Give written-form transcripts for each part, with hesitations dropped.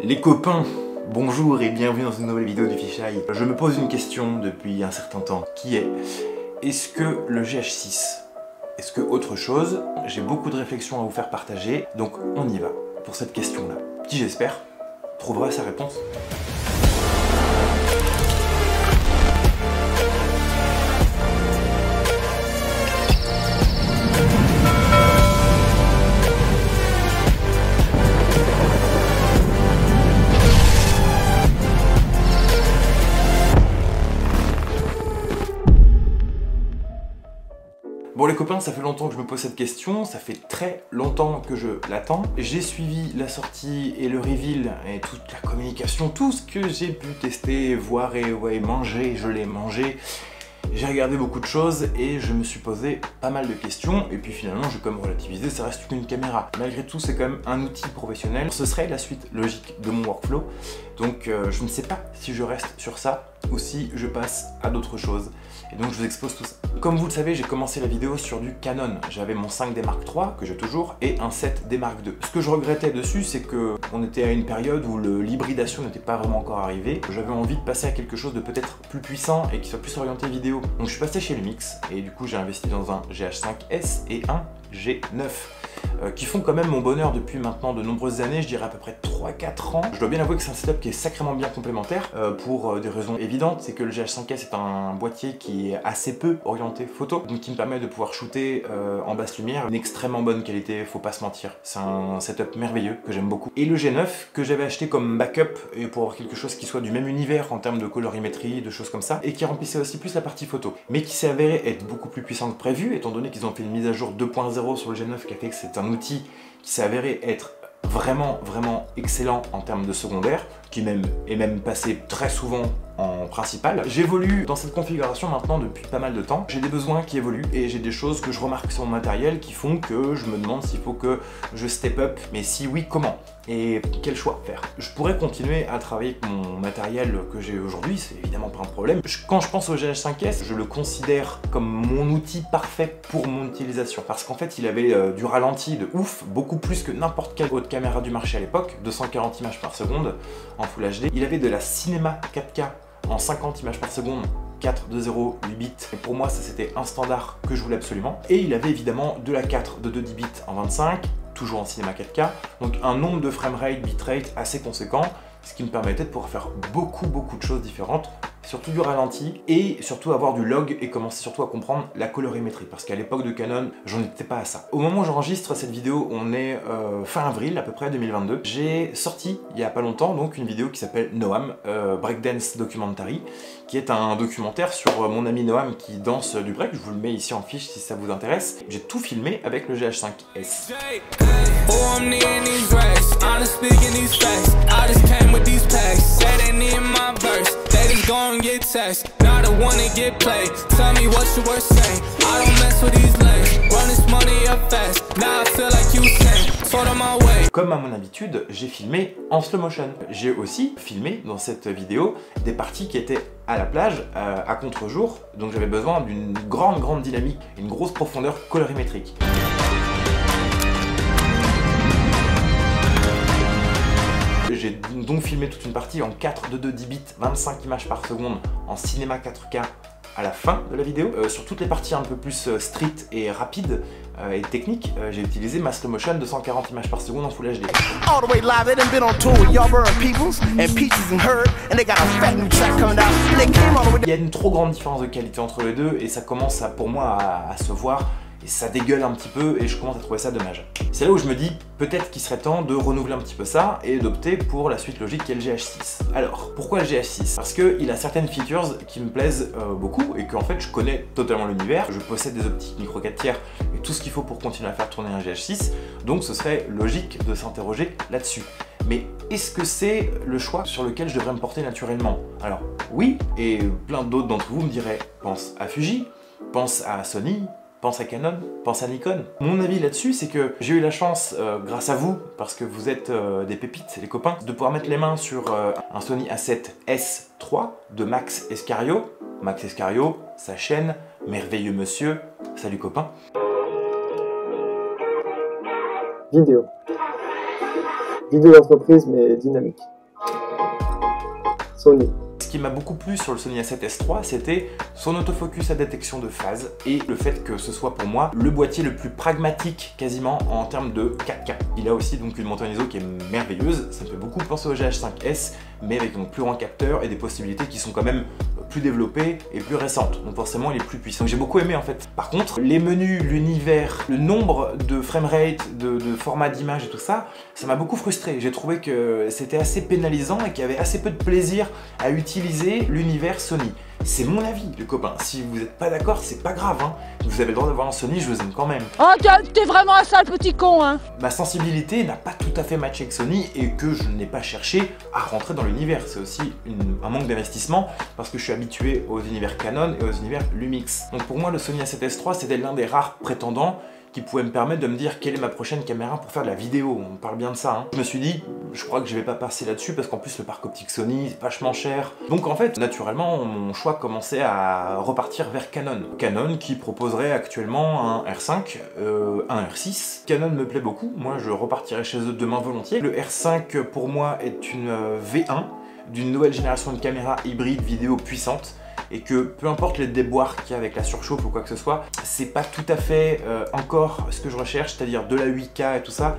Les copains, bonjour et bienvenue dans une nouvelle vidéo du Fisheye. Je me pose une question depuis un certain temps, qui est: est-ce que le GH6, est-ce que autre chose? J'ai beaucoup de réflexions à vous faire partager, donc on y va pour cette question-là, qui j'espère trouvera sa réponse. Bon les copains, ça fait longtemps que je me pose cette question, ça fait très longtemps que je l'attends. J'ai suivi la sortie et le reveal et toute la communication, tout ce que j'ai pu tester, voir et manger, je l'ai mangé. J'ai regardé beaucoup de choses et je me suis posé pas mal de questions et puis finalement j'ai quand même relativisé, ça reste qu'une caméra. Malgré tout c'est quand même un outil professionnel, ce serait la suite logique de mon workflow. Donc je ne sais pas si je reste sur ça ou si je passe à d'autres choses. Et donc je vous expose tout ça. Comme vous le savez, j'ai commencé la vidéo sur du Canon. J'avais mon 5D Mark III, que j'ai toujours, et un 7D Mark II. Ce que je regrettais dessus, c'est qu'on était à une période où l'hybridation n'était pas vraiment encore arrivée. J'avais envie de passer à quelque chose de peut-être plus puissant et qui soit plus orienté vidéo. Donc je suis passé chez Lumix, et du coup j'ai investi dans un GH5S et un G9. Qui font quand même mon bonheur depuis maintenant de nombreuses années, je dirais à peu près 3-4 ans. Je dois bien avouer que c'est un setup qui est sacrément bien complémentaire pour des raisons évidentes. C'est que le GH5S est un boîtier qui est assez peu orienté photo, donc qui me permet de pouvoir shooter en basse lumière, une extrêmement bonne qualité, faut pas se mentir. C'est un setup merveilleux que j'aime beaucoup. Et le G9 que j'avais acheté comme backup et pour avoir quelque chose qui soit du même univers en termes de colorimétrie, de choses comme ça, et qui remplissait aussi plus la partie photo, mais qui s'est avéré être beaucoup plus puissant que prévu, étant donné qu'ils ont fait une mise à jour 2.0 sur le G9 qui a fait que c'est un outil qui s'est avéré être vraiment excellent en termes de secondaire, qui est même passé très souvent en principal. J'évolue dans cette configuration maintenant depuis pas mal de temps. J'ai des besoins qui évoluent et j'ai des choses que je remarque sur mon matériel qui font que je me demande s'il faut que je step up, mais si oui, comment? Et quel choix faire? Je pourrais continuer à travailler avec mon matériel que j'ai aujourd'hui, c'est évidemment pas un problème. Quand je pense au GH5S, je le considère comme mon outil parfait pour mon utilisation. Parce qu'en fait, il avait du ralenti de ouf, beaucoup plus que n'importe quelle autre caméra du marché à l'époque, 240 images par seconde en Full HD. Il avait de la cinéma 4K en 50 images par seconde, 4.2.0 8 bits, et pour moi ça c'était un standard que je voulais absolument. Et il avait évidemment de la 4 de 2 10 bits en 25, toujours en cinéma 4K, donc un nombre de framerate, bitrate assez conséquent, ce qui me permettait de pouvoir faire beaucoup de choses différentes, surtout du ralenti, et surtout avoir du log et commencer surtout à comprendre la colorimétrie, parce qu'à l'époque de Canon, j'en étais pas à ça. Au moment où j'enregistre cette vidéo, on est fin avril à peu près 2022, j'ai sorti il y a pas longtemps donc une vidéo qui s'appelle Noam, Breakdance Documentary, qui est un documentaire sur mon ami Noam qui danse du break. Je vous le mets ici en fiche si ça vous intéresse. J'ai tout filmé avec le GH5S. Comme à mon habitude, j'ai filmé en slow motion. J'ai aussi filmé dans cette vidéo des parties qui étaient à la plage, à contre-jour, donc j'avais besoin d'une grande dynamique, une grosse profondeur colorimétrique. J'ai donc filmé toute une partie en 4.2.2 10 bits, 25 images par seconde en cinéma 4K à la fin de la vidéo. Sur toutes les parties un peu plus street et rapides et techniques, j'ai utilisé ma slow motion de 140 images par seconde en Full HD. Il y a une trop grande différence de qualité entre les deux et ça commence pour moi à se voir. Et ça dégueule un petit peu et je commence à trouver ça dommage. C'est là où je me dis peut-être qu'il serait temps de renouveler un petit peu ça et d'opter pour la suite logique qui est le GH6. Alors, pourquoi le GH6? Parce qu'il a certaines features qui me plaisent beaucoup et qu'en fait je connais totalement l'univers. Je possède des optiques micro 4 tiers et tout ce qu'il faut pour continuer à faire tourner un GH6, donc ce serait logique de s'interroger là-dessus. Mais est-ce que c'est le choix sur lequel je devrais me porter naturellement? Alors oui, et plein d'autres d'entre vous me diraient pense à Fuji, pense à Sony, pense à Canon, pense à Nikon. Mon avis là-dessus, c'est que j'ai eu la chance, grâce à vous, parce que vous êtes des pépites, les copains, de pouvoir mettre les mains sur un Sony A7S III de Max Escario. Max Escario, sa chaîne, merveilleux monsieur, salut copains. Vidéo. idée d'entreprise, mais dynamique. Sony. Ce qui m'a beaucoup plu sur le Sony A7S III, c'était son autofocus à détection de phase et le fait que ce soit pour moi le boîtier le plus pragmatique quasiment en termes de 4K. Il a aussi donc une montée en ISO qui est merveilleuse, ça me fait beaucoup penser au GH5S, mais avec un plus grand capteur et des possibilités qui sont quand même plus développées et plus récentes, donc forcément il est plus puissant. J'ai beaucoup aimé en fait. Par contre, les menus, l'univers, le nombre de framerate, de format d'image et tout ça, ça m'a beaucoup frustré. J'ai trouvé que c'était assez pénalisant et qu'il y avait assez peu de plaisir à utiliser l'univers Sony. C'est mon avis, les copains. Si vous n'êtes pas d'accord, c'est pas grave, hein. Vous avez le droit d'avoir un Sony, je vous aime quand même. Oh, t'es vraiment un sale petit con, hein. Ma sensibilité n'a pas tout à fait matché avec Sony et que je n'ai pas cherché à rentrer dans l'univers. C'est aussi un manque d'investissement parce que je suis habitué aux univers Canon et aux univers Lumix. Donc pour moi, le Sony A7S III, c'était l'un des rares prétendants qui pouvait me permettre de me dire quelle est ma prochaine caméra pour faire de la vidéo. On parle bien de ça, hein. Je me suis dit, je crois que je vais pas passer là-dessus parce qu'en plus le parc optique Sony est vachement cher. Donc en fait, naturellement, mon choix commençait à repartir vers Canon. Canon qui proposerait actuellement un R5, un R6. Canon me plaît beaucoup, moi je repartirai chez eux demain volontiers. Le R5 pour moi est une V1 d'une nouvelle génération de caméras hybrides vidéo puissantes. Et que peu importe les déboires qu'il y a avec la surchauffe ou quoi que ce soit, c'est pas tout à fait encore ce que je recherche, c'est-à-dire de la 8K et tout ça.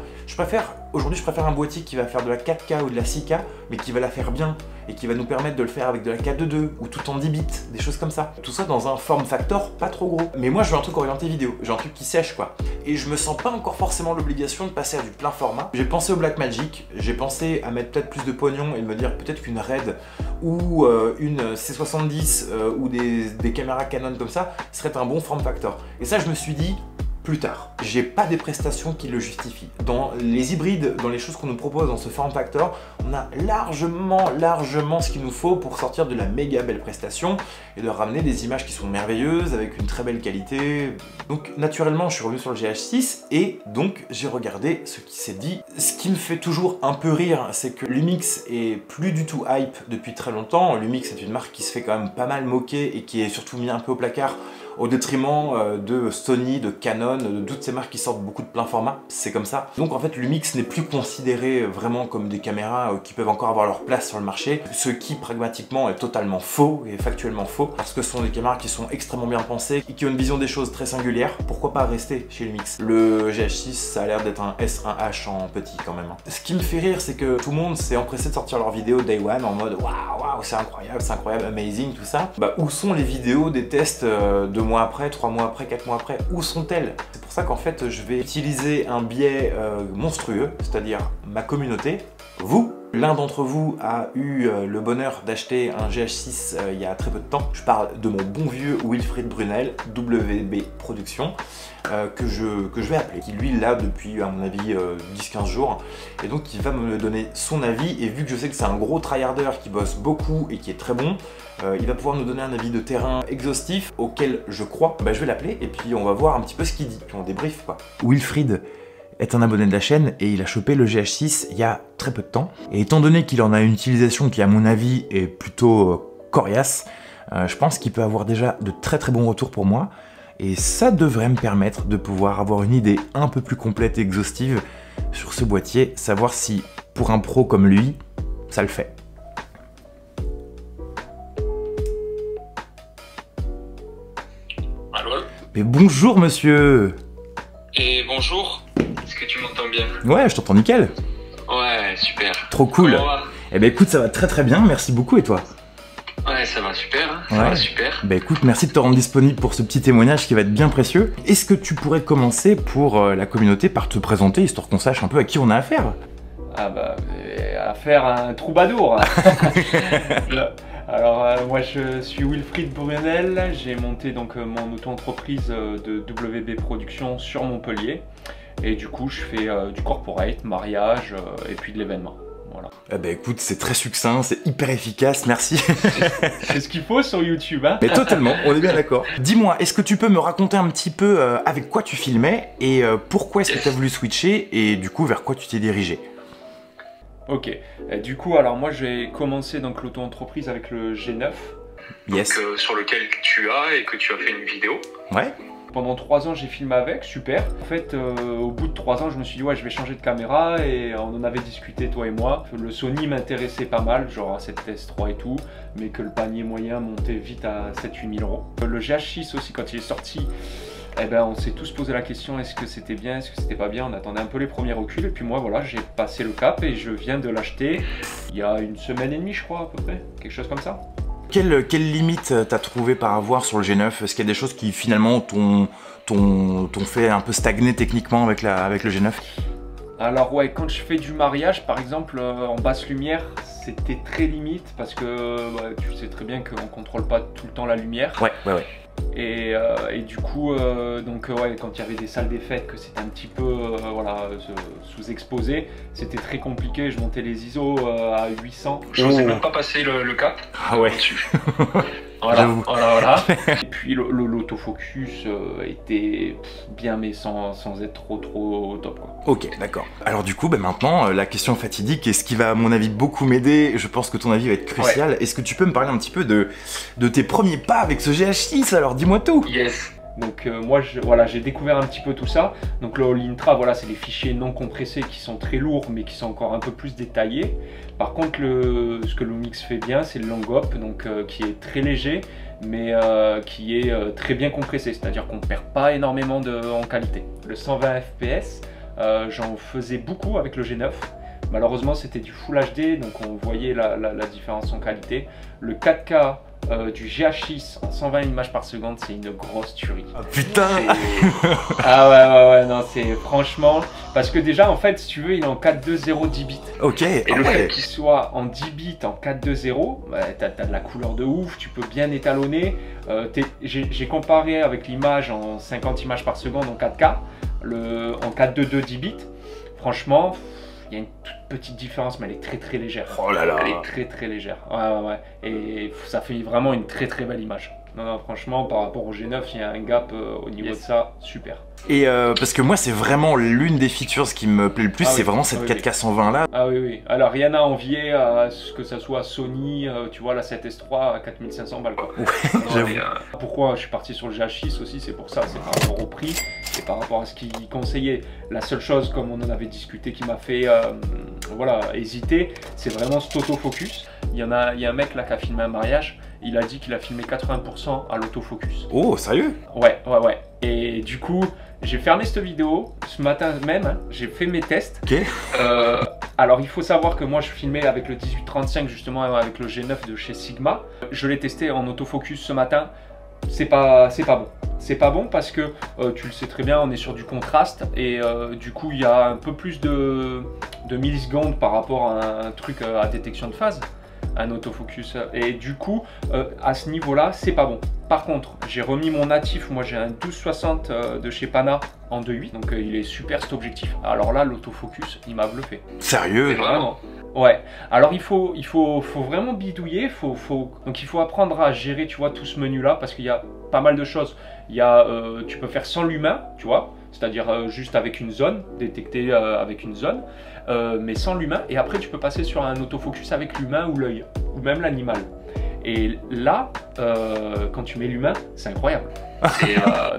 Aujourd'hui je préfère un boîtier qui va faire de la 4K ou de la 6K, mais qui va la faire bien et qui va nous permettre de le faire avec de la 4.2 ou tout en 10 bits, des choses comme ça. Tout ça dans un form factor pas trop gros. Mais moi je veux un truc orienté vidéo, j'ai un truc qui sèche quoi. Et je me sens pas encore forcément l'obligation de passer à du plein format. J'ai pensé au Blackmagic, j'ai pensé à mettre peut-être plus de pognon et de me dire peut-être qu'une RED ou une C70 ou des caméras Canon comme ça serait un bon form factor. Et ça je me suis dit, plus tard. J'ai pas des prestations qui le justifient. Dans les hybrides, dans les choses qu'on nous propose dans ce form factor, on a largement ce qu'il nous faut pour sortir de la méga belle prestation et de ramener des images qui sont merveilleuses avec une très belle qualité. Donc naturellement, je suis revenu sur le GH6 et donc j'ai regardé ce qui s'est dit. Ce qui me fait toujours un peu rire, c'est que Lumix est plus du tout hype depuis très longtemps. Lumix est une marque qui se fait quand même pas mal moquer et qui est surtout mis un peu au placard au détriment de Sony, de Canon, de toutes ces marques qui sortent beaucoup de plein format, c'est comme ça. Donc en fait Lumix n'est plus considéré vraiment comme des caméras qui peuvent encore avoir leur place sur le marché, ce qui pragmatiquement est totalement faux et factuellement faux, parce que ce sont des caméras qui sont extrêmement bien pensées et qui ont une vision des choses très singulière. Pourquoi pas rester chez Lumix? Le GH6 ça a l'air d'être un S1H en petit quand même. Ce qui me fait rire c'est que tout le monde s'est empressé de sortir leur vidéo Day One en mode waouh c'est incroyable, amazing, tout ça. Bah où sont les vidéos des tests 2 mois après, 3 mois après, 4 mois après, où sont-elles? C'est pour ça qu'en fait je vais utiliser un biais monstrueux, c'est-à-dire ma communauté, vous. L'un d'entre vous a eu le bonheur d'acheter un GH6 il y a très peu de temps. Je parle de mon bon vieux Wilfried Brunel, WB Productions, que je vais appeler, qui lui l'a depuis à mon avis 10-15 jours, et donc il va me donner son avis, et vu que je sais que c'est un gros tryharder qui bosse beaucoup et qui est très bon, il va pouvoir nous donner un avis de terrain exhaustif auquel je crois. Bah, je vais l'appeler et puis on va voir un petit peu ce qu'il dit, puis on débrief quoi. Wilfried est un abonné de la chaîne et il a chopé le GH6 il y a très peu de temps. Et étant donné qu'il en a une utilisation qui à mon avis est plutôt coriace, je pense qu'il peut avoir déjà de très bons retours pour moi. Et ça devrait me permettre de pouvoir avoir une idée un peu plus complète et exhaustive sur ce boîtier, savoir si pour un pro comme lui, ça le fait. Allô? Mais bonjour monsieur! Et bonjour, est-ce que tu m'entends bien? Ouais, je t'entends nickel. Ouais, super. Trop cool. Comment va? Eh ben écoute, ça va très bien, merci beaucoup, et toi? Ouais, ça va super, hein. Ouais. Ça va super. Bah écoute, merci de te rendre disponible pour ce petit témoignage qui va être bien précieux. Est-ce que tu pourrais commencer pour la communauté par te présenter, histoire qu'on sache un peu à qui on a affaire? Ah bah, affaire à un troubadour. Alors moi je suis Wilfried Brunel, j'ai monté donc mon auto-entreprise de WB Productions sur Montpellier et du coup je fais du corporate, mariage et puis de l'événement. Voilà. Eh ben écoute, c'est très succinct, c'est hyper efficace, merci. C'est ce qu'il faut sur YouTube, hein. Mais totalement, on est bien d'accord. Dis-moi, est-ce que tu peux me raconter un petit peu avec quoi tu filmais et pourquoi est-ce que tu as voulu switcher et du coup vers quoi tu t'es dirigé? Ok, et du coup alors moi j'ai commencé donc l'auto-entreprise avec le G9. Yes. Donc, sur lequel tu as et que tu as fait une vidéo. Ouais. Pendant 3 ans, j'ai filmé avec, super. En fait, au bout de 3 ans, je me suis dit, ouais, je vais changer de caméra et on en avait discuté, toi et moi. Le Sony m'intéressait pas mal, genre à 7S3 et tout, mais que le panier moyen montait vite à 7-8 000 euros. Le GH6 aussi, quand il est sorti, eh ben, on s'est tous posé la question, est-ce que c'était bien, est-ce que c'était pas bien? On attendait un peu les premiers reculs et puis moi, voilà, j'ai passé le cap et je viens de l'acheter il y a 1 semaine et demie, je crois, à peu près, quelque chose comme ça. Quelle limite t'as trouvé par avoir sur le G9? Est-ce qu'il y a des choses qui finalement t'ont fait un peu stagner techniquement avec le G9? Alors ouais, quand je fais du mariage, par exemple, en basse lumière, c'était très limite parce que tu sais très bien qu'on contrôle pas tout le temps la lumière. Ouais. Et du coup, ouais, quand il y avait des salles des fêtes, que c'était un petit peu sous-exposé, c'était très compliqué. Je montais les ISO à 800. Je n'osais même pas passer le cap. Ah ouais. Voilà. Et puis l'autofocus était bien, mais sans être trop top, quoi. Ok, d'accord. Alors du coup, maintenant, la question fatidique, et ce qui va à mon avis beaucoup m'aider, je pense que ton avis va être crucial. Ouais. Est-ce que tu peux me parler un petit peu de tes premiers pas avec ce GH6? Alors dis-moi tout. Yes. Donc moi, j'ai découvert un petit peu tout ça. Donc le All-Intra, voilà, c'est des fichiers non compressés qui sont très lourds, mais qui sont encore un peu plus détaillés. Par contre, ce que Lumix fait bien, c'est le Langop, donc qui est très léger, mais qui est très bien compressé. C'est-à-dire qu'on ne perd pas énormément en qualité. Le 120 fps, j'en faisais beaucoup avec le G9. Malheureusement, c'était du Full HD, donc on voyait la différence en qualité. Le 4K du GH6 en 120 images par seconde, c'est une grosse tuerie. Ah putain. Ah ouais, non, c'est franchement... Parce que déjà, en fait, si tu veux, il est en 4.2.0 10 bits. Ok. Et le fait qu'il soit en 10 bits, en 4.2.0, t'as de la couleur de ouf, tu peux bien étalonner. J'ai comparé avec l'image en 50 images par seconde en 4K, en 4.2.2 10 bits. Franchement, il y a une toute petite différence, mais elle est très légère. Oh là là. Elle est très légère. Ouais. Et ça fait vraiment une très belle image. Non, franchement, par rapport au G9, il y a un gap au niveau de ça, super. Et parce que moi, c'est vraiment l'une des features qui me plaît le plus, c'est vraiment cette 4K 120 là. Ah oui. Alors rien à envier à ce que ça soit Sony, tu vois, la 7S3 à 4500 balles, quoi. Ouais, j'avoue. Pourquoi je suis parti sur le GH6 aussi, c'est pour ça, c'est par rapport au prix et par rapport à ce qu'il conseillait. La seule chose, comme on en avait discuté, qui m'a fait hésiter, c'est vraiment cet autofocus. Il y a un mec là qui a filmé un mariage, il a dit qu'il a filmé 80% à l'autofocus. Oh, sérieux? Ouais. Et du coup, j'ai fermé cette vidéo, ce matin même, hein, j'ai fait mes tests. Ok. Alors il faut savoir que moi je filmais avec le 1835 justement, avec le G9 de chez Sigma. Je l'ai testé en autofocus ce matin, c'est pas bon. C'est pas bon parce que, tu le sais très bien, on est sur du contraste et du coup il y a un peu plus de millisecondes par rapport à un truc à détection de phase, un autofocus. Et du coup, à ce niveau-là, c'est pas bon. Par contre, j'ai remis mon natif, moi j'ai un 1260 de chez Pana en 2.8, donc il est super cet objectif. Alors là, l'autofocus, il m'a bluffé. Sérieux? Vraiment. Ouais, alors il faut vraiment bidouiller, donc il faut apprendre à gérer, tu vois, tout ce menu là, parce qu'il y a pas mal de choses. Il y a, tu peux faire sans l'humain, tu vois, c'est-à-dire juste avec une zone, détecter avec une zone, mais sans l'humain, et après tu peux passer sur un autofocus avec l'humain ou l'œil, ou même l'animal. Et là, quand tu mets l'humain, c'est incroyable.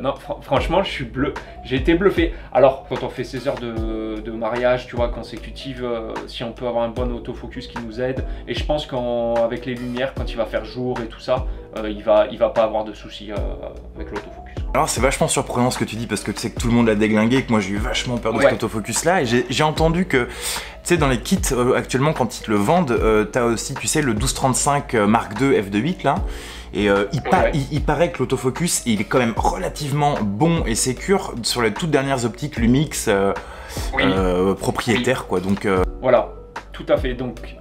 Non, franchement, j'ai été bluffé. Alors, quand on fait 16 heures de mariage, tu vois, consécutives, si on peut avoir un bon autofocus qui nous aide, et je pense qu'avec les lumières, quand il va faire jour et tout ça, il va pas avoir de soucis avec l'autofocus. Alors c'est vachement surprenant ce que tu dis parce que tu sais que tout le monde l'a déglingué et que moi j'ai eu vachement peur de cet autofocus là, et j'ai entendu que tu sais dans les kits actuellement quand ils te le vendent, t'as aussi tu sais le 1235 Mark II f2.8 là, et il paraît que l'autofocus il est quand même relativement bon et sécure sur les toutes dernières optiques Lumix propriétaires quoi, donc voilà, tout à fait. Donc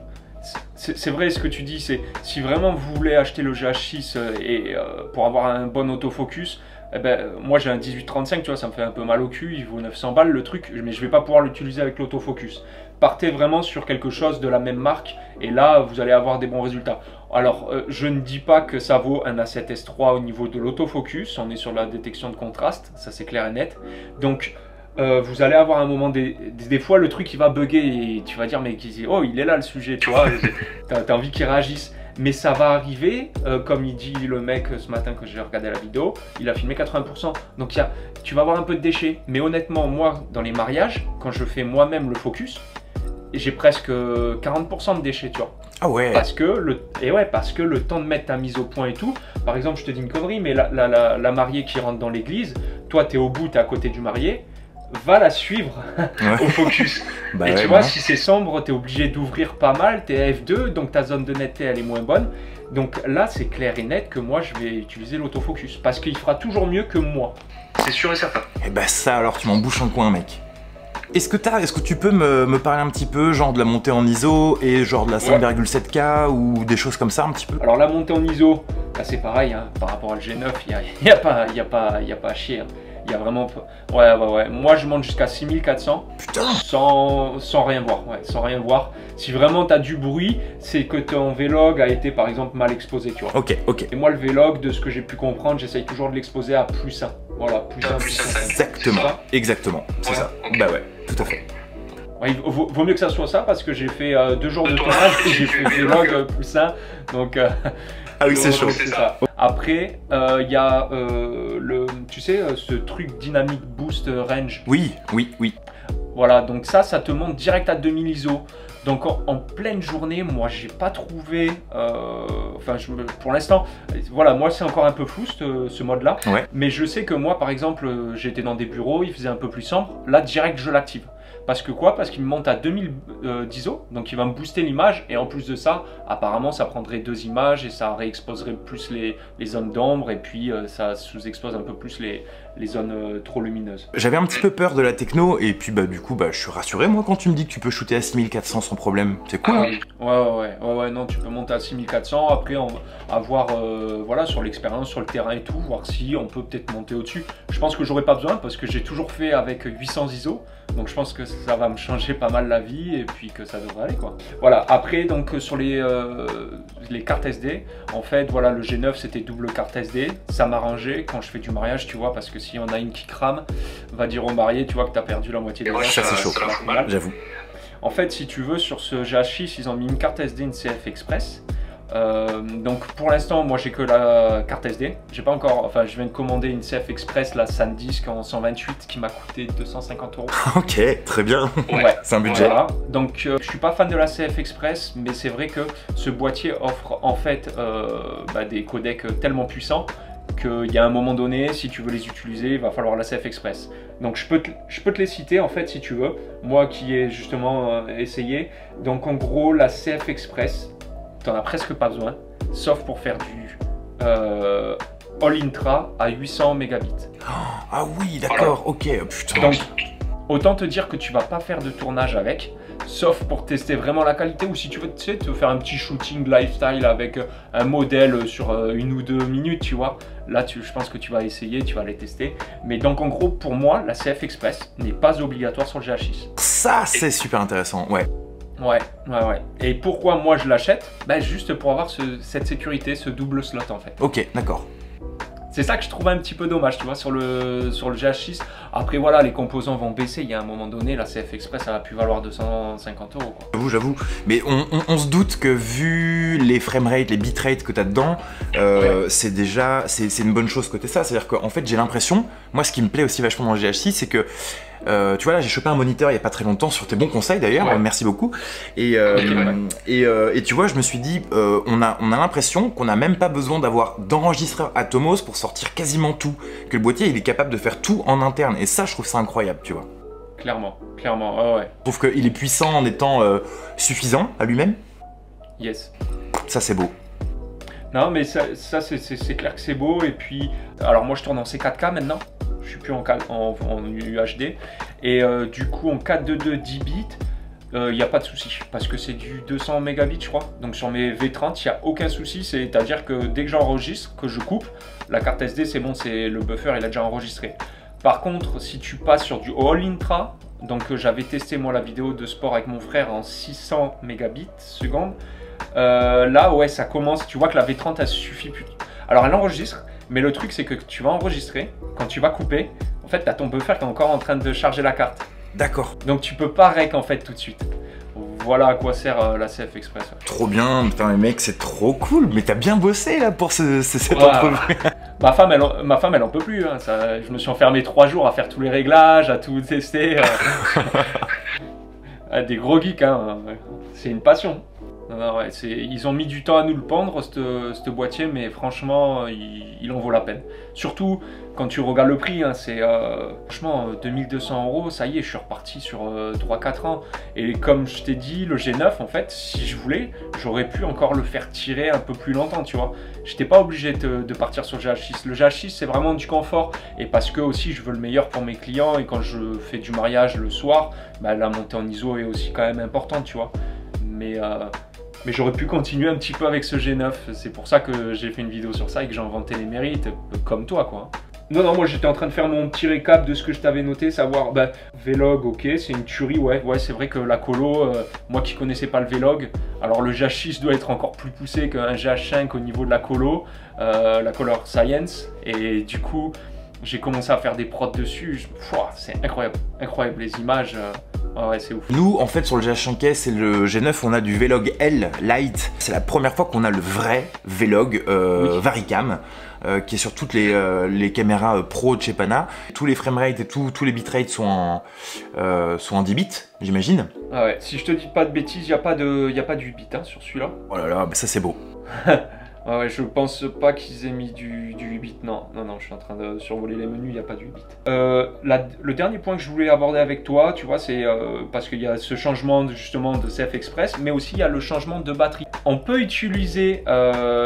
c'est vrai ce que tu dis, c'est si vraiment vous voulez acheter le GH6 et pour avoir un bon autofocus, eh ben, moi j'ai un 1835, tu vois, ça me fait un peu mal au cul, il vaut 900 balles le truc, mais je vais pas pouvoir l'utiliser avec l'autofocus. Partez vraiment sur quelque chose de la même marque et là vous allez avoir des bons résultats. Alors je ne dis pas que ça vaut un A7S3 au niveau de l'autofocus, on est sur la détection de contraste, ça c'est clair et net. Donc vous allez avoir un moment, des fois le truc il va bugger et tu vas dire mais oh il est là le sujet, tu vois, t'as envie qu'il réagisse. Mais ça va arriver, comme il dit le mec ce matin que j'ai regardé la vidéo, il a filmé 80%. Donc tu vas avoir un peu de déchets. Mais honnêtement, moi, dans les mariages, quand je fais moi-même le focus, j'ai presque 40% de déchets, tu vois. Ah ouais. Parce que le temps de mettre ta mise au point et tout, par exemple, je te dis une connerie, mais la mariée qui rentre dans l'église, toi, tu es au bout, tu es à côté du marié, va la suivre au focus. Bah et ouais, tu vois, non. si c'est sombre, tu es obligé d'ouvrir pas mal, tu es F2, donc ta zone de netteté, elle est moins bonne. Donc là, c'est clair et net que moi, je vais utiliser l'autofocus, parce qu'il fera toujours mieux que moi. C'est sûr et certain. Et bah ça alors, tu m'en bouches un coin, mec. Est-ce que tu peux me parler un petit peu, genre de la montée en ISO et genre de la 5,7K ou des choses comme ça un petit peu? Alors la montée en ISO, là c'est pareil, hein, par rapport à le G9, il n'y a pas à chier. Hein. Il y a vraiment... Ouais. Moi je monte jusqu'à 6400. Putain. Sans rien voir, sans rien voir. Si vraiment tu as du bruit, c'est que ton Vlog a été par exemple mal exposé, tu vois. Ok. Et moi le Vlog, de ce que j'ai pu comprendre, j'essaye toujours de l'exposer à +1. Voilà, +1. Exactement, c'est ça. Okay. Bah ouais, tout à fait. Ouais, il vaut mieux que ça soit ça parce que j'ai fait 2 jours de tournage et j'ai fait Vlog +1. Donc... Ah oui, c'est chaud. C'est ça. Après, il y a tu sais, ce truc Dynamic Boost Range. Oui. Voilà, donc ça te monte direct à 2000 ISO. Donc en pleine journée, moi j'ai pas trouvé, pour l'instant, voilà, moi c'est encore un peu flou ce mode-là. Ouais. Mais je sais que moi par exemple, j'étais dans des bureaux, il faisait un peu plus sombre. Là direct je l'active. Parce que quoi? Parce qu'il me monte à 2000 d'ISO, donc il va me booster l'image, et en plus de ça, apparemment ça prendrait 2 images et ça réexposerait plus les zones d'ombre, et puis ça sous-expose un peu plus les zones trop lumineuses. J'avais un petit peu peur de la techno, et puis bah du coup je suis rassuré moi quand tu me dis que tu peux shooter à 6400 sans problème. C'est cool. Ouais, non, tu peux monter à 6400, après avoir voilà, sur l'expérience, sur le terrain et tout, voir si on peut peut-être monter au-dessus. Je pense que j'aurais pas besoin parce que j'ai toujours fait avec 800 ISO, donc je pense que ça va me changer pas mal la vie et puis que ça devrait aller quoi. Voilà, après donc sur les cartes SD, en fait voilà, le G9 c'était double carte SD, ça m'arrangeait quand je fais du mariage, tu vois, parce que si on a une qui crame, va dire au marié, tu vois que t'as perdu la moitié des Ça c'est chaud, j'avoue. En fait, si tu veux, sur ce GH6, ils ont mis une carte SD, une CF Express. Donc pour l'instant, moi j'ai que la carte SD. J'ai pas encore, enfin je viens de commander une CF Express, la SanDisk en 128 qui m'a coûté 250 €. Ok, très bien. Ouais, c'est un budget. Voilà. Donc je suis pas fan de la CF Express, mais c'est vrai que ce boîtier offre en fait des codecs tellement puissants qu'il y a un moment donné, si tu veux les utiliser, il va falloir la CF Express. Donc je peux te les citer en fait si tu veux, moi qui ai justement essayé. Donc en gros la CF Express, t'en as presque pas besoin, sauf pour faire du All Intra à 800 mégabits. Ah oui, d'accord, ok, putain. Donc autant te dire que tu vas pas faire de tournage avec, sauf pour tester vraiment la qualité, ou si tu veux, tu sais, te faire un petit shooting lifestyle avec un modèle sur 1 ou 2 minutes, tu vois. Là, je pense que tu vas essayer, tu vas les tester. Mais donc, en gros, pour moi, la CF Express n'est pas obligatoire sur le GH6. Ça, c'est super intéressant, ouais. Ouais. Et pourquoi moi je l'achète? Juste pour avoir cette sécurité, ce double slot en fait. Ok, d'accord. C'est ça que je trouve un petit peu dommage, tu vois, sur le GH6. Après, voilà, les composants vont baisser. Il y a un moment donné, la CF Express, ça va plus valoir 250 €, quoi. J'avoue. Mais on se doute que vu les framerates, les bitrates que tu as dedans, c'est déjà, c'est une bonne chose côté ça. C'est-à-dire qu'en fait, j'ai l'impression, moi, ce qui me plaît aussi vachement dans le GH6, c'est que tu vois là, j'ai chopé un moniteur il y a pas très longtemps sur tes bons conseils d'ailleurs, merci beaucoup. Et tu vois, je me suis dit, on a l'impression qu'on n'a même pas besoin d'avoir d'enregistreur Atomos pour sortir quasiment tout, que le boîtier il est capable de faire tout en interne. Et ça, je trouve ça incroyable, tu vois. Clairement, ouais. Je trouve qu'il est puissant en étant suffisant à lui-même. Yes. Ça, c'est beau. Non, mais ça c'est clair que c'est beau. Et puis, alors moi je tourne en C4K maintenant. Je suis plus en UHD. Et du coup, en 422 10 bits, il n'y a pas de souci. Parce que c'est du 200 mégabits, je crois. Donc sur mes V30, il n'y a aucun souci. C'est-à-dire que dès que j'enregistre, que je coupe, la carte SD, c'est bon, le buffer, il a déjà enregistré. Par contre, si tu passes sur du All Intra, donc j'avais testé moi la vidéo de sport avec mon frère en 600 mégabits seconde. Là, ouais, ça commence. Tu vois que la V30, elle suffit plus. Alors, elle enregistre, mais le truc, c'est que tu vas enregistrer. Quand tu vas couper, en fait, tu as ton buffer qui est encore en train de charger la carte. D'accord. Donc, tu peux pas rec en fait tout de suite. voilà à quoi sert la CF Express. Ouais. Trop bien, putain mais mec c'est trop cool, mais t'as bien bossé là pour cette Ouais. entreprise. Ma femme elle en peut plus, hein. Ça, je me suis enfermé 3 jours à faire tous les réglages, à tout tester. Des gros geeks, hein. C'est une passion. Non, ouais, ils ont mis du temps à nous le pendre, ce boîtier, mais franchement, il en vaut la peine. Surtout quand tu regardes le prix, hein, c'est franchement 2200 €, ça y est, je suis reparti sur 3-4 ans. Et comme je t'ai dit, le G9, en fait, si je voulais, j'aurais pu encore le faire tirer un peu plus longtemps, tu vois. J'étais pas obligé de partir sur le GH6. Le GH6, c'est vraiment du confort. Et parce que aussi, je veux le meilleur pour mes clients. Et quand je fais du mariage le soir, bah, la montée en ISO est aussi quand même importante, tu vois. Mais j'aurais pu continuer un petit peu avec ce G9. C'est pour ça que j'ai fait une vidéo sur ça et que j'ai inventé les mérites, comme toi, quoi. Non, moi j'étais en train de faire mon petit récap de ce que je t'avais noté, savoir, bah, Vlog, ok, c'est une tuerie, ouais, c'est vrai que la colo, moi qui connaissais pas le Vlog, alors le GH6 doit être encore plus poussé qu'un GH5 au niveau de la colo, la Color Science, et du coup, j'ai commencé à faire des prods dessus, c'est incroyable, les images, ouais, c'est ouf. Nous, en fait, sur le GH5S et le G9, on a du Vlog L Lite. C'est la première fois qu'on a le vrai Vlog Oui. Varicam, qui est sur toutes les caméras pro de chez Pana. Tous les framerates et tous les bitrates sont en 10 bits, j'imagine. Ah ouais, si je te dis pas de bêtises, il n'y a pas du 8 bits hein, sur celui-là. Oh là là, bah ça c'est beau. Ouais, je pense pas qu'ils aient mis du 8 bits, non, je suis en train de survoler les menus, il n'y a pas du 8 bits. Le dernier point que je voulais aborder avec toi, tu vois, c'est parce qu'il y a ce changement justement de CF Express, mais aussi il y a le changement de batterie. On peut utiliser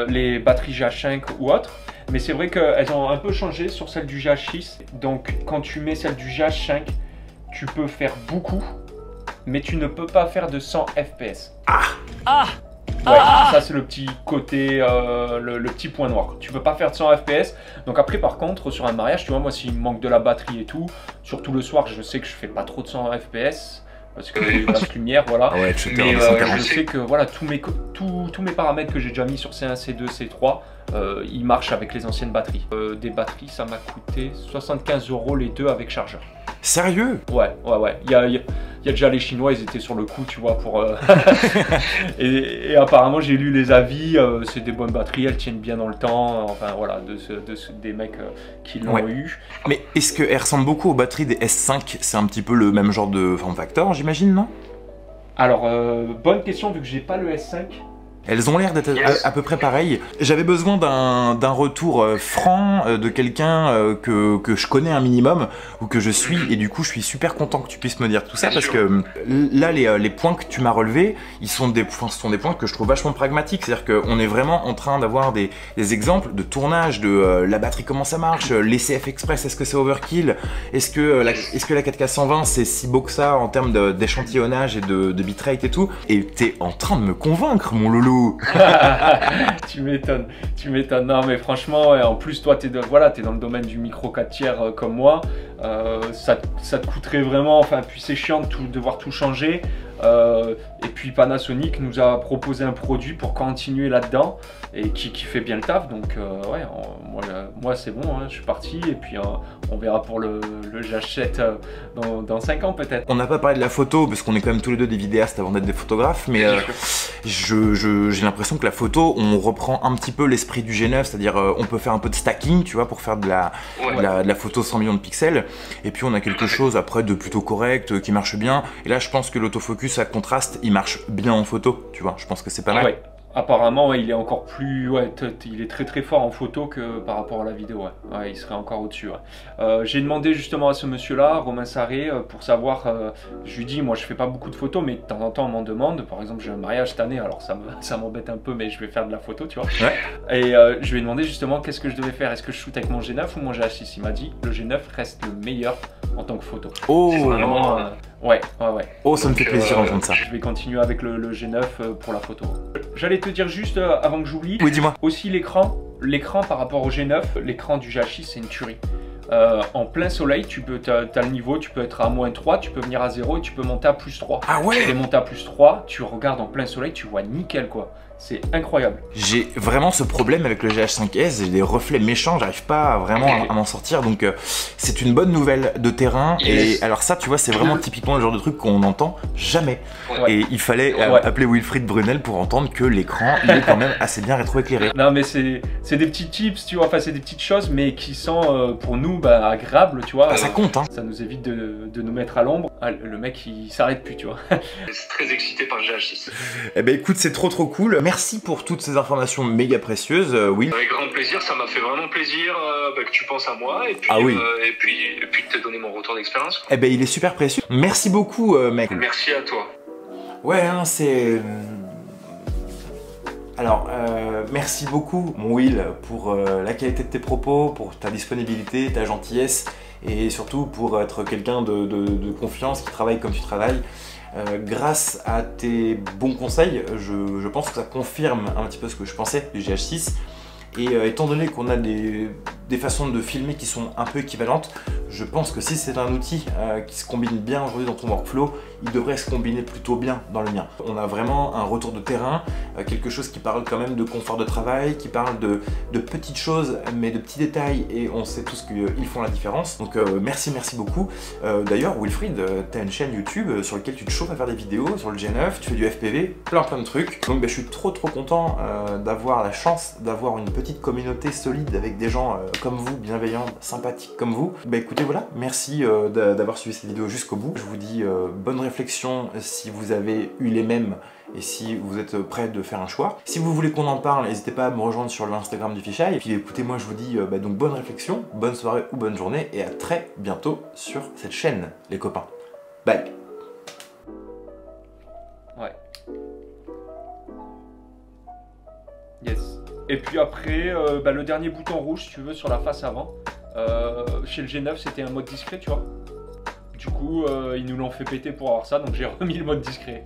les batteries GH5 ou autres, mais c'est vrai qu'elles ont un peu changé sur celle du GH6, donc quand tu mets celle du GH5, tu peux faire beaucoup, mais tu ne peux pas faire de 100 FPS. Ouais, ça c'est le petit côté, le petit point noir. Tu peux pas faire de 100 FPS. Donc après par contre sur un mariage, tu vois, moi s'il me manque de la batterie et tout, surtout le soir, je sais que je fais pas trop de 100 FPS. Parce que il y a la lumière, voilà. Ah ouais, mais je sais que voilà, tous mes paramètres que j'ai déjà mis sur C1, C2, C3, ils marchent avec les anciennes batteries. Des batteries, ça m'a coûté 75 € les deux avec chargeur. Sérieux? Ouais. Il y a déjà les Chinois, ils étaient sur le coup, tu vois, pour... et apparemment, j'ai lu les avis, c'est des bonnes batteries, elles tiennent bien dans le temps, enfin voilà, des mecs qui l'ont eu. Mais est-ce qu'elles ressemblent beaucoup aux batteries des S5? C'est un petit peu le même genre de form factor, j'imagine, non? Alors, bonne question, vu que j'ai pas le S5. Elles ont l'air d'être à peu près pareilles. J'avais besoin d'un retour franc de quelqu'un que je connais un minimum ou que je suis, et du coup je suis super content que tu puisses me dire tout ça parce que là les points que tu m'as relevés, ce sont des points que je trouve vachement pragmatiques. C'est-à-dire qu'on est vraiment en train d'avoir des exemples de tournage de la batterie, comment ça marche, les CF Express, est-ce que c'est overkill, est-ce que la 4K 120 c'est si beau que ça en termes d'échantillonnage et de bitrate et tout, et t'es en train de me convaincre mon loulou. Tu m'étonnes. Non mais franchement, ouais, en plus toi t'es dans le domaine du micro 4 tiers comme moi, ça te coûterait vraiment, enfin puis c'est chiant de devoir tout changer. Et puis Panasonic nous a proposé un produit pour continuer là-dedans et qui fait bien le taf, donc ouais, moi c'est bon, hein, je suis parti, et puis on verra pour le GH7 dans 5 ans peut-être. On n'a pas parlé de la photo parce qu'on est quand même tous les deux des vidéastes avant d'être des photographes, mais j'ai l'impression que la photo, on reprend un petit peu l'esprit du G9, c'est-à-dire on peut faire un peu de stacking, tu vois, pour faire de la photo 100 millions de pixels, et puis on a quelque chose après de plutôt correct, qui marche bien, et là je pense que l'autofocus à contraste, il marche bien en photo, tu vois, je pense que c'est pas mal. Ouais. Apparemment, ouais, il est encore plus, il est très fort en photo que par rapport à la vidéo. Ouais, il serait encore au-dessus. Ouais. J'ai demandé justement à ce monsieur-là, Romain Sarré, pour savoir. Je lui dis, moi, je fais pas beaucoup de photos, mais de temps en temps, on m'en demande. Par exemple, j'ai un mariage cette année, alors ça m'embête un peu, mais je vais faire de la photo, tu vois. Ouais. Et je lui ai demandé justement qu'est-ce que je devais faire. Est-ce que je shoot avec mon G9 ou mon GH6? Il m'a dit, le G9 reste le meilleur en tant que photo. Oh. Vraiment, ouais. Oh, ça me fait plaisir d'entendre ça. Je vais continuer avec le G9 pour la photo. J'allais te dire juste avant que j'oublie, oui, dis-moi. Aussi l'écran par rapport au G9, l'écran du GH6 c'est une tuerie. en plein soleil, tu as le niveau, tu peux être à -3, tu peux venir à 0 et tu peux monter à +3. Ah ouais. Et monter à +3, tu regardes en plein soleil, tu vois nickel quoi. C'est incroyable. J'ai vraiment ce problème avec le GH5S, j'ai des reflets méchants, j'arrive pas vraiment à m'en sortir, donc c'est une bonne nouvelle de terrain. Yes. Et alors ça, tu vois, c'est vraiment typiquement le genre de truc qu'on n'entend jamais. Ouais. Et il fallait Ouais. appeler Wilfried Brunel pour entendre que l'écran, il est quand même assez bien rétroéclairé. Non mais c'est des petits tips, tu vois, enfin c'est des petites choses mais qui sont pour nous agréables, tu vois. Ah, ça compte, hein. Ça nous évite de nous mettre à l'ombre. Ah, le mec il s'arrête plus, tu vois. Je suis très excité par le GH6. Eh ben écoute, c'est trop cool. Merci pour toutes ces informations méga précieuses, Will. Avec grand plaisir, ça m'a fait vraiment plaisir que tu penses à moi et puis, Ah oui. et puis de te donner mon retour d'expérience. Eh ben il est super précieux. Merci beaucoup, mec. Merci à toi. Ouais, hein, c'est... Alors, merci beaucoup, mon Will, pour la qualité de tes propos, pour ta disponibilité, ta gentillesse, et surtout pour être quelqu'un de confiance qui travaille comme tu travailles. Grâce à tes bons conseils, je pense que ça confirme un petit peu ce que je pensais du GH6. Et étant donné qu'on a des façons de filmer qui sont un peu équivalentes, je pense que si c'est un outil qui se combine bien aujourd'hui dans ton workflow, il devrait se combiner plutôt bien dans le mien. On a vraiment un retour de terrain, quelque chose qui parle quand même de confort de travail, qui parle de petites choses, mais de petits détails, et on sait tous qu'ils font la différence. Donc merci beaucoup. D'ailleurs, Wilfried, tu as une chaîne YouTube sur laquelle tu te chauffes à faire des vidéos sur le G9, tu fais du FPV, plein de trucs. Donc je suis trop content d'avoir la chance d'avoir une petite communauté solide avec des gens comme vous, bienveillants, sympathiques comme vous. Bah écoutez, voilà, merci d'avoir suivi cette vidéo jusqu'au bout. Je vous dis bonne réflexion si vous avez eu les mêmes et si vous êtes prêts de faire un choix. Si vous voulez qu'on en parle, n'hésitez pas à me rejoindre sur l'Instagram du Fisheye. Et puis écoutez, moi je vous dis donc bonne réflexion, bonne soirée ou bonne journée, et à très bientôt sur cette chaîne, les copains. Bye. Ouais. Yes. Et puis après, le dernier bouton rouge, si tu veux, sur la face avant, chez le G9, c'était un mode discret, tu vois. Du coup, ils nous l'ont fait péter pour avoir ça, donc j'ai remis le mode discret.